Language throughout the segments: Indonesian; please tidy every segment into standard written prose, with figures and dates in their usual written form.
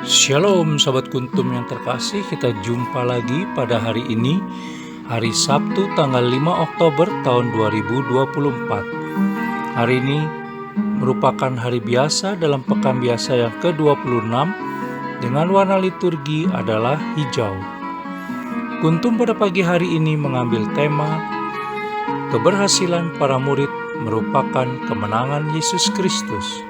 Shalom Sahabat Kuntum yang terkasih, kita jumpa lagi pada hari ini, hari Sabtu tanggal 5 Oktober tahun 2024. Hari ini merupakan hari biasa dalam pekan biasa yang ke-26 dengan warna liturgi adalah hijau. Kuntum pada pagi hari ini mengambil tema keberhasilan para murid merupakan kemenangan Yesus Kristus.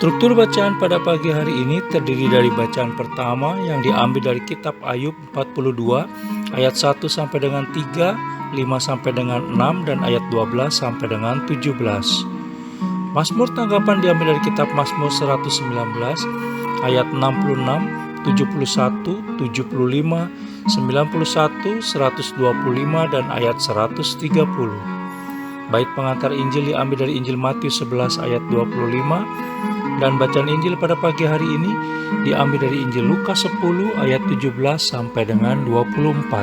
Struktur bacaan pada pagi hari ini terdiri dari bacaan pertama yang diambil dari kitab Ayub 42 ayat 1 sampai dengan 3, 5 sampai dengan 6 dan ayat 12 sampai dengan 17. Mazmur tanggapan diambil dari kitab Mazmur 119 ayat 66, 71, 75, 91, 125 dan ayat 130. Bait pengantar Injil diambil dari Injil Matius 11 ayat 25 dan bacaan Injil pada pagi hari ini diambil dari Injil Lukas 10 ayat 17 sampai dengan 24.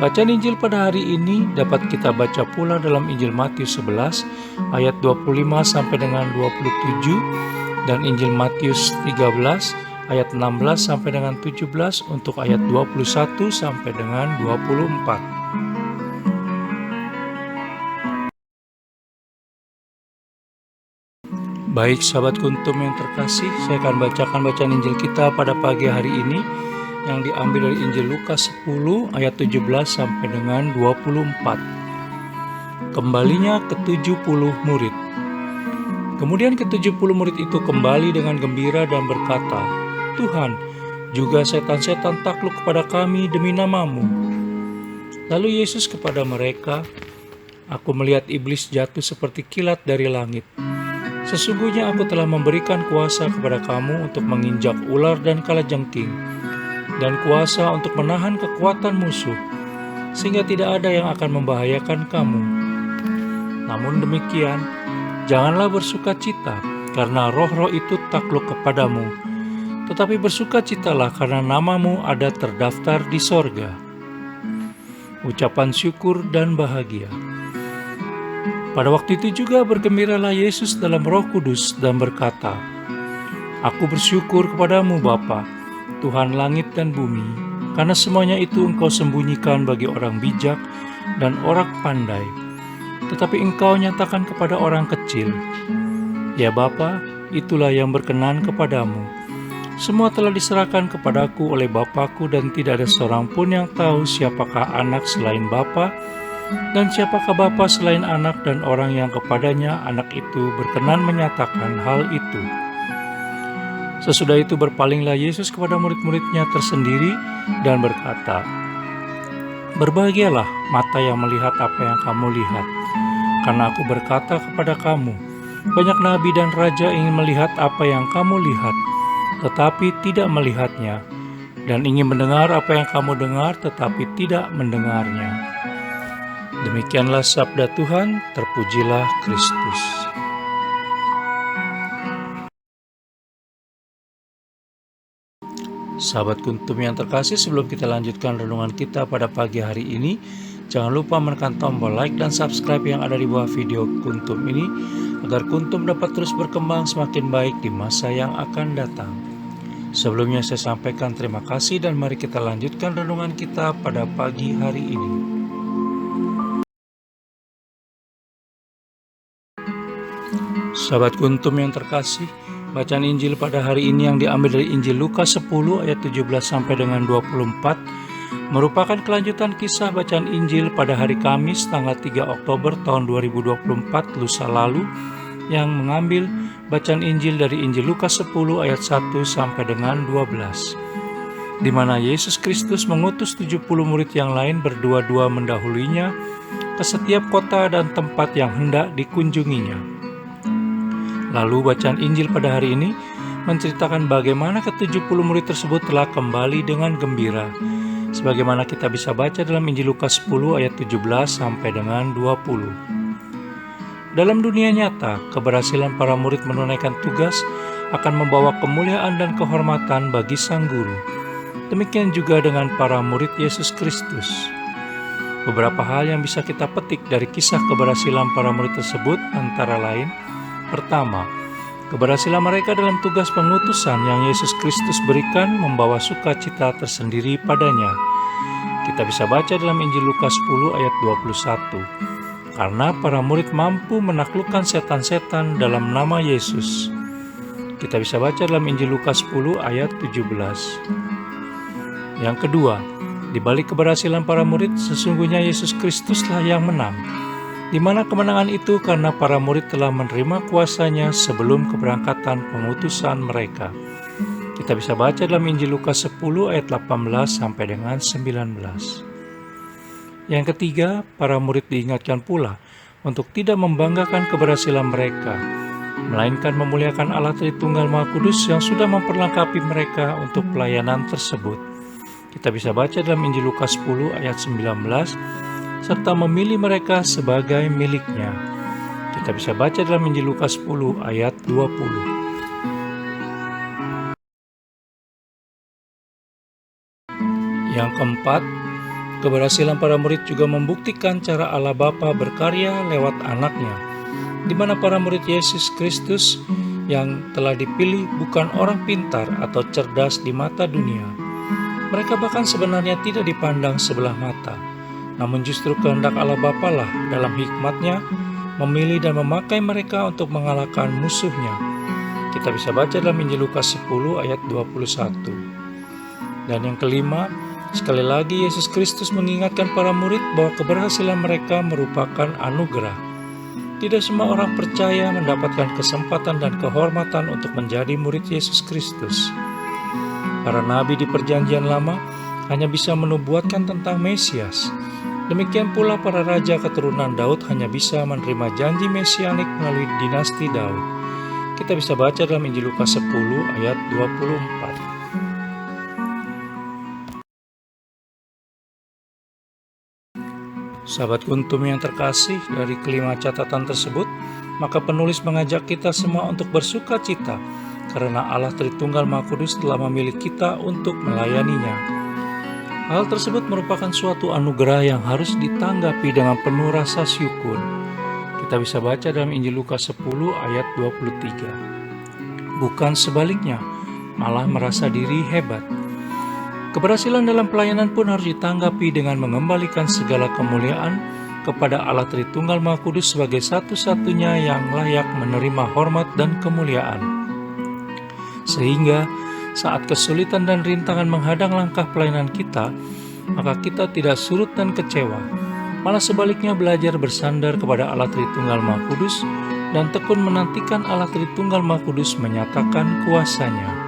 Bacaan Injil pada hari ini dapat kita baca pula dalam Injil Matius 11 ayat 25 sampai dengan 27 dan Injil Matius 13 ayat 16 sampai dengan 17 untuk ayat 21 sampai dengan 24. Baik sahabat Kuntum yang terkasih, saya akan bacakan bacaan Injil kita pada pagi hari ini yang diambil dari Injil Lukas 10 ayat 17 sampai dengan 24. Kembalinya ke-70 murid. Kemudian ke-70 murid itu kembali dengan gembira dan berkata, "Tuhan, juga setan-setan takluk kepada kami demi nama-Mu." Lalu Yesus kepada mereka, "Aku melihat iblis jatuh seperti kilat dari langit. Sesungguhnya aku telah memberikan kuasa kepada kamu untuk menginjak ular dan kalajengking, dan kuasa untuk menahan kekuatan musuh, sehingga tidak ada yang akan membahayakan kamu. Namun demikian, janganlah bersukacita karena roh-roh itu takluk kepadamu, tetapi bersukacitalah karena namamu ada terdaftar di sorga." Ucapan syukur dan bahagia. Pada waktu itu juga bergembiralah Yesus dalam Roh Kudus dan berkata, "Aku bersyukur kepadamu Bapa, Tuhan langit dan bumi, karena semuanya itu Engkau sembunyikan bagi orang bijak dan orang pandai, tetapi Engkau nyatakan kepada orang kecil. Ya Bapa, itulah yang berkenan kepadamu. Semua telah diserahkan kepadaku oleh Bapakku dan tidak ada seorang pun yang tahu siapakah anak selain Bapa, dan siapakah Bapa selain anak dan orang yang kepadanya anak itu berkenan menyatakan hal itu." Sesudah itu berpalinglah Yesus kepada murid-muridnya tersendiri dan berkata, "Berbahagialah mata yang melihat apa yang kamu lihat. Karena aku berkata kepada kamu, banyak nabi dan raja ingin melihat apa yang kamu lihat, tetapi tidak melihatnya, dan ingin mendengar apa yang kamu dengar, tetapi tidak mendengarnya." Demikianlah sabda Tuhan, terpujilah Kristus. Sahabat Kuntum yang terkasih, sebelum kita lanjutkan renungan kita pada pagi hari ini, jangan lupa menekan tombol like dan subscribe yang ada di bawah video Kuntum ini, agar Kuntum dapat terus berkembang semakin baik di masa yang akan datang. Sebelumnya saya sampaikan terima kasih dan mari kita lanjutkan renungan kita pada pagi hari ini. Sahabat Kuntum yang terkasih, bacaan Injil pada hari ini yang diambil dari Injil Lukas 10 ayat 17 sampai dengan 24 merupakan kelanjutan kisah bacaan Injil pada hari Kamis tanggal 3 Oktober tahun 2024 lusa lalu yang mengambil bacaan Injil dari Injil Lukas 10 ayat 1 sampai dengan 12, di mana Yesus Kristus mengutus 70 murid yang lain berdua-dua mendahulinya ke setiap kota dan tempat yang hendak dikunjunginya. Lalu bacaan Injil pada hari ini menceritakan bagaimana ke-70 murid tersebut telah kembali dengan gembira, sebagaimana kita bisa baca dalam Injil Lukas 10 ayat 17 sampai dengan 20. Dalam dunia nyata, keberhasilan para murid menunaikan tugas akan membawa kemuliaan dan kehormatan bagi Sang Guru. Demikian juga dengan para murid Yesus Kristus. Beberapa hal yang bisa kita petik dari kisah keberhasilan para murid tersebut antara lain: pertama, keberhasilan mereka dalam tugas pengutusan yang Yesus Kristus berikan membawa sukacita tersendiri padanya. Kita bisa baca dalam Injil Lukas 10 ayat 21. Karena para murid mampu menaklukkan setan-setan dalam nama Yesus. Kita bisa baca dalam Injil Lukas 10 ayat 17. Yang kedua, di balik keberhasilan para murid, sesungguhnya Yesus Kristuslah yang menang. Di mana kemenangan itu karena para murid telah menerima kuasanya sebelum keberangkatan pengutusan mereka. Kita bisa baca dalam Injil Lukas 10 ayat 18 sampai dengan 19. Yang ketiga, para murid diingatkan pula untuk tidak membanggakan keberhasilan mereka, melainkan memuliakan Allah Tritunggal Maha Kudus yang sudah memperlengkapi mereka untuk pelayanan tersebut. Kita bisa baca dalam Injil Lukas 10 ayat 19, serta memilih mereka sebagai miliknya. Kita bisa baca dalam Injil Lukas 10 ayat 20. Yang keempat, keberhasilan para murid juga membuktikan cara Allah Bapa berkarya lewat anaknya, di mana para murid Yesus Kristus yang telah dipilih bukan orang pintar atau cerdas di mata dunia. Mereka bahkan sebenarnya tidak dipandang sebelah mata, namun justru kehendak Allah Bapa lah dalam hikmat-Nya memilih dan memakai mereka untuk mengalahkan musuhnya. Kita bisa baca dalam Injil Lukas 10 ayat 21. Dan yang kelima, sekali lagi Yesus Kristus mengingatkan para murid bahwa keberhasilan mereka merupakan anugerah. Tidak semua orang percaya mendapatkan kesempatan dan kehormatan untuk menjadi murid Yesus Kristus. Para nabi di Perjanjian Lama hanya bisa menubuatkan tentang Mesias. Demikian pula para raja keturunan Daud hanya bisa menerima janji mesianik melalui dinasti Daud. Kita bisa baca dalam Injil Lukas 10 ayat 24. Sahabat Kuntum yang terkasih, dari kelima catatan tersebut, maka penulis mengajak kita semua untuk bersuka cita karena Allah Tritunggal Maha Kudus telah memilih kita untuk melayaninya. Hal tersebut merupakan suatu anugerah yang harus ditanggapi dengan penuh rasa syukur. Kita bisa baca dalam Injil Lukas 10 ayat 23. Bukan sebaliknya, malah merasa diri hebat. Keberhasilan dalam pelayanan pun harus ditanggapi dengan mengembalikan segala kemuliaan kepada Allah Tritunggal Maha Kudus sebagai satu-satunya yang layak menerima hormat dan kemuliaan. Sehingga saat kesulitan dan rintangan menghadang langkah pelayanan kita, maka kita tidak surut dan kecewa, malah sebaliknya belajar bersandar kepada Allah Tritunggal Maha Kudus dan tekun menantikan Allah Tritunggal Maha Kudus menyatakan kuasa-Nya.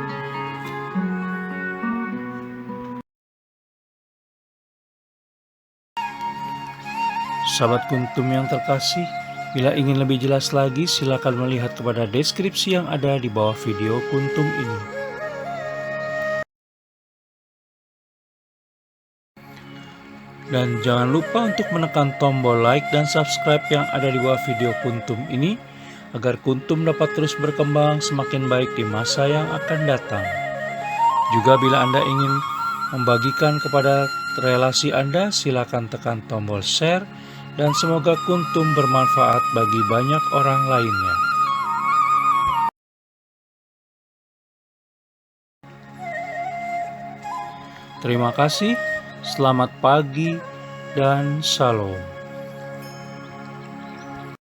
Sahabat Kuntum yang terkasih, bila ingin lebih jelas lagi, silakan melihat kepada deskripsi yang ada di bawah video Kuntum ini. Dan jangan lupa untuk menekan tombol like dan subscribe yang ada di bawah video Kuntum ini, agar Kuntum dapat terus berkembang semakin baik di masa yang akan datang. Juga bila Anda ingin membagikan kepada relasi Anda, silakan tekan tombol share, dan semoga Kuntum bermanfaat bagi banyak orang lainnya. Terima kasih, selamat pagi, dan shalom.